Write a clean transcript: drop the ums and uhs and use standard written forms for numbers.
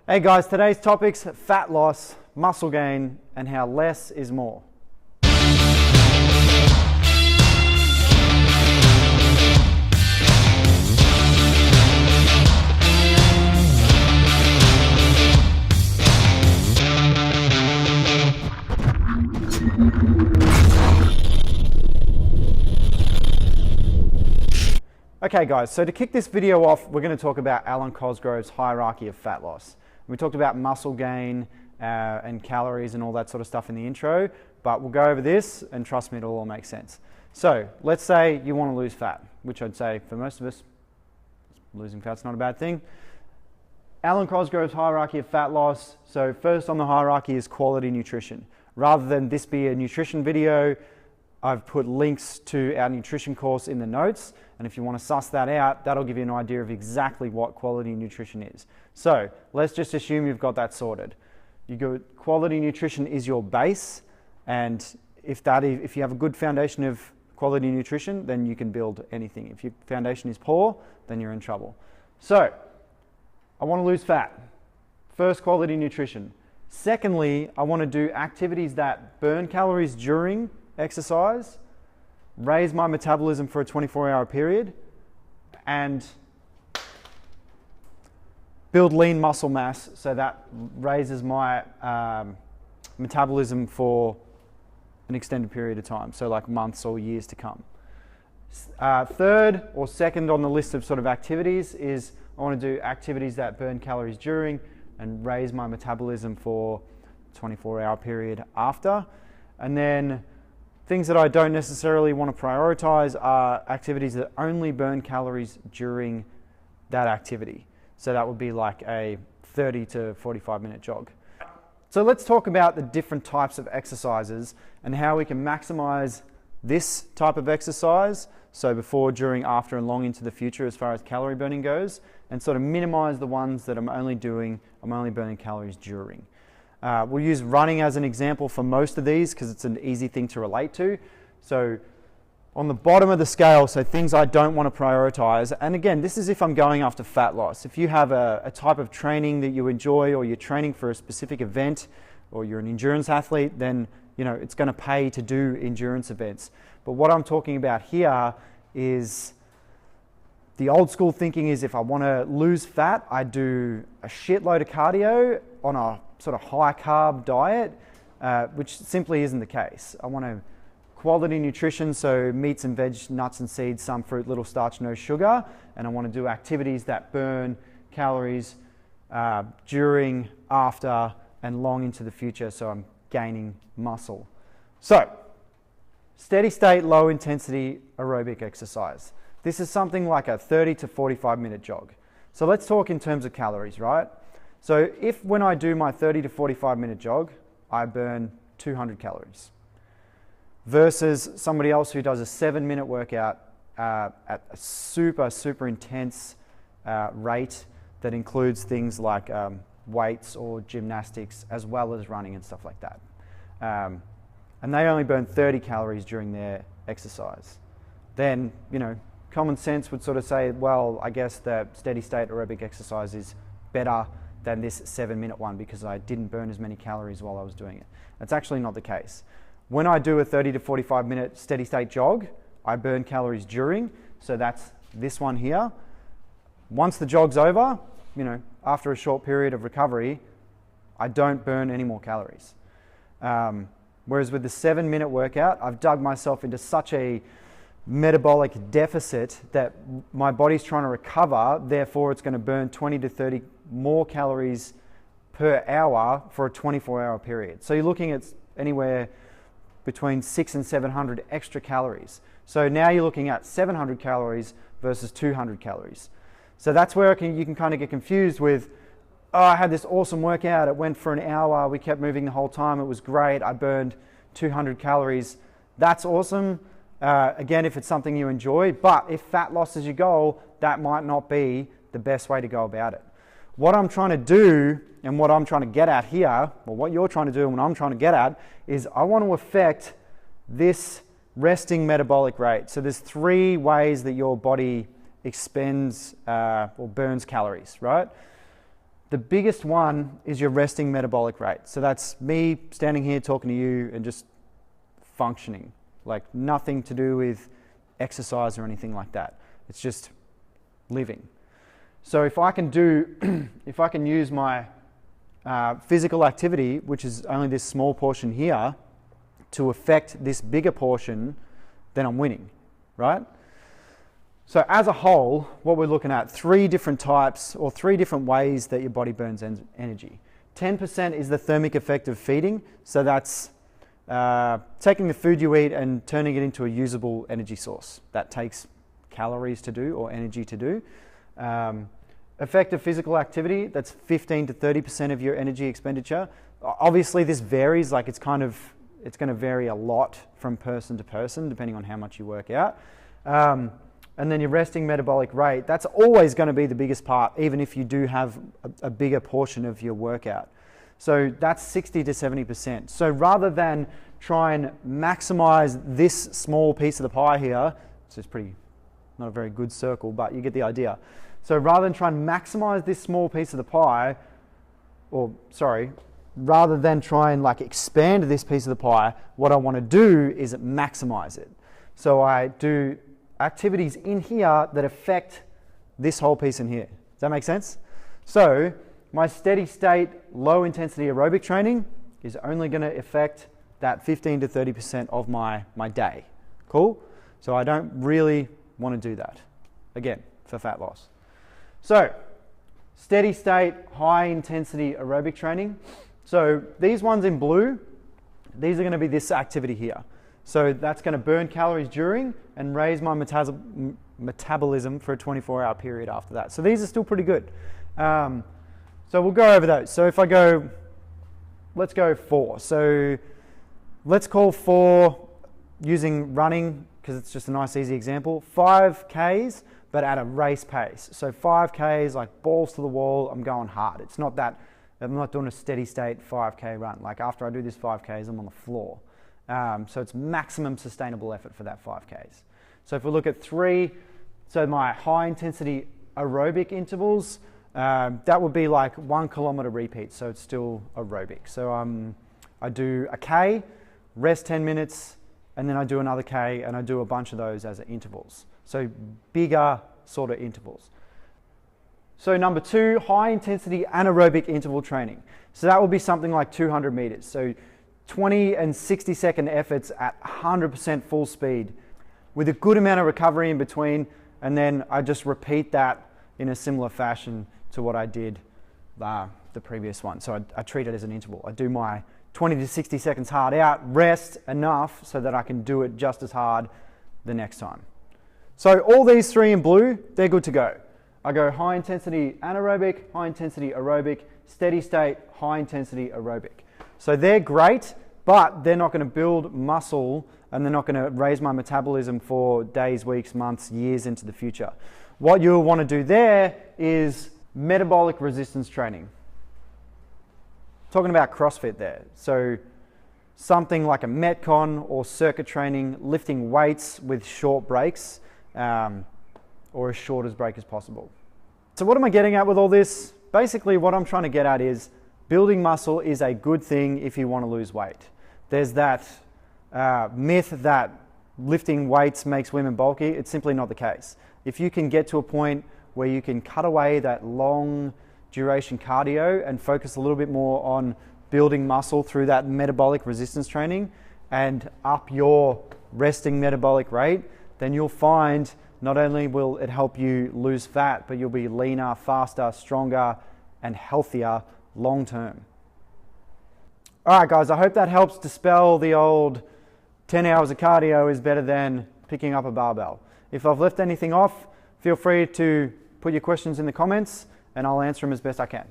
Hey guys, today's topics: fat loss, muscle gain, and how less is more. Okay guys, so to kick this video off, we're going to talk about Alan Cosgroves' hierarchy of fat loss. We talked about muscle gain and calories and all that sort of stuff in the intro, but we'll go over this and trust me, it'll all make sense. So let's say you want to lose fat, which I'd say for most of us, losing fat's not a bad thing. Alan Cosgroves' hierarchy of fat loss. So first on the hierarchy is quality nutrition. Rather than this be a nutrition video, I've put links to our nutrition course in the notes, and if you want to suss that out, that'll give you an idea of exactly what quality nutrition is. So let's just assume you've got that sorted. Quality nutrition is your base, and if you have a good foundation of quality nutrition, then you can build anything. If your foundation is poor, then you're in trouble. So I want to lose fat. First, quality nutrition. Secondly, I want to do activities that burn calories during exercise, raise my metabolism for a 24-hour period, and build lean muscle mass so that raises my metabolism for an extended period of time, so like months or years to come. Third or second on the list of sort of activities is I want to do activities that burn calories during and raise my metabolism for a 24-hour period after. And then things that I don't necessarily want to prioritize are activities that only burn calories during that activity. So that would be like a 30 to 45 minute jog. So let's talk about the different types of exercises and how we can maximize this type of exercise, so before, during, after, and long into the future as far as calorie burning goes, and sort of minimize the ones that I'm only burning calories during. We'll use running as an example for most of these because it's an easy thing to relate to. So on the bottom of the scale, so things I don't want to prioritize, and again, this is if I'm going after fat loss. If you have a type of training that you enjoy, or you're training for a specific event, or you're an endurance athlete, then it's going to pay to do endurance events. But what I'm talking about here is the old school thinking is if I want to lose fat, I do a shitload of cardio on a sort of high carb diet, which simply isn't the case. I want to quality nutrition, so meats and veg, nuts and seeds, some fruit, little starch, no sugar, and I want to do activities that burn calories during, after, and long into the future, so I'm gaining muscle. So, steady state, low intensity aerobic exercise. This is something like a 30 to 45 minute jog. So let's talk in terms of calories, right? So if when I do my 30 to 45 minute jog, I burn 200 calories versus somebody else who does a 7-minute workout at a super intense rate that includes things like weights or gymnastics as well as running and stuff like that. And they only burn 30 calories during their exercise. Then, common sense would sort of say, well, I guess the steady state aerobic exercise is better than this 7-minute one because I didn't burn as many calories while I was doing it. That's actually not the case. When I do a 30 to 45 minute steady state jog, I burn calories during, so that's this one here. Once the jog's over, after a short period of recovery, I don't burn any more calories. Whereas with the 7-minute workout, I've dug myself into such a metabolic deficit that my body's trying to recover, therefore it's going to burn 20 to 30 more calories per hour for a 24-hour period. So you're looking at anywhere between 600 and 700 extra calories. So now you're looking at 700 calories versus 200 calories. So that's where you can kind of get confused with, oh, I had this awesome workout, it went for an hour, we kept moving the whole time, it was great, I burned 200 calories. That's awesome. Again, if it's something you enjoy, but if fat loss is your goal, that might not be the best way to go about it. What I'm trying to do and what I'm trying to get at here, or what you're trying to do and what I'm trying to get at, is I want to affect this resting metabolic rate. So there's 3 ways that your body expends or burns calories, right? The biggest one is your resting metabolic rate. So that's me standing here talking to you and just functioning, like nothing to do with exercise or anything like that. It's just living. So if I can use my physical activity, which is only this small portion here, to affect this bigger portion, then I'm winning, right? So as a whole, what we're looking at, 3 different types or 3 different ways that your body burns energy. 10% is the thermic effect of feeding. So that's taking the food you eat and turning it into a usable energy source. That takes calories to do or energy to do. Effective physical activity, that's 15 to 30% of your energy expenditure. Obviously this varies, like it's going to vary a lot from person to person depending on how much you work out. And then your resting metabolic rate, that's always going to be the biggest part, even if you do have a bigger portion of your workout. So that's 60 to 70%. So rather than try and maximize this small piece of the pie here, which is not a very good circle, but you get the idea. So rather than try and maximize this small piece of the pie, rather than try and like expand this piece of the pie, what I want to do is maximize it. So I do activities in here that affect this whole piece in here. Does that make sense? So my steady state, low intensity aerobic training is only going to affect that 15 to 30% of my day. Cool? So I don't really want to do that, again, for fat loss. So steady state, high intensity aerobic training. So these ones in blue, these are going to be this activity here. So that's going to burn calories during and raise my metabolism for a 24-hour period after that. So these are still pretty good. So we'll go over those. So if I go, let's go 4. So let's call 4, using running, because it's just a nice easy example, 5Ks, but at a race pace. So 5Ks, like balls to the wall, I'm going hard. It's not that, I'm not doing a steady state 5K run. Like after I do this 5Ks, I'm on the floor. So it's maximum sustainable effort for that 5Ks. So if we look at 3, so my high intensity aerobic intervals, that would be like 1 kilometer repeat. So it's still aerobic. So I do a K, rest 10 minutes, and then I do another K, and I do a bunch of those as intervals. So bigger sort of intervals. So number 2, high intensity anaerobic interval training. So that will be something like 200 meters. So 20 and 60-second efforts at 100% full speed with a good amount of recovery in between, and then I just repeat that in a similar fashion to what I did the previous one. So I treat it as an interval. I do my 20 to 60 seconds hard out, rest enough so that I can do it just as hard the next time. So all these 3 in blue, they're good to go. I go high intensity anaerobic, high intensity aerobic, steady state, high intensity aerobic. So they're great, but they're not going to build muscle and they're not going to raise my metabolism for days, weeks, months, years into the future. What you'll want to do there is metabolic resistance training. Talking about CrossFit there. So something like a Metcon or circuit training, lifting weights with short breaks, or as short as break as possible. So what am I getting at with all this? Basically what I'm trying to get at is building muscle is a good thing if you want to lose weight. There's that myth that lifting weights makes women bulky. It's simply not the case. If you can get to a point where you can cut away that long duration cardio and focus a little bit more on building muscle through that metabolic resistance training and up your resting metabolic rate, then you'll find not only will it help you lose fat, but you'll be leaner, faster, stronger, and healthier long term. All right, guys, I hope that helps dispel the old 10 hours of cardio is better than picking up a barbell. If I've left anything off, feel free to put your questions in the comments and I'll answer them as best I can.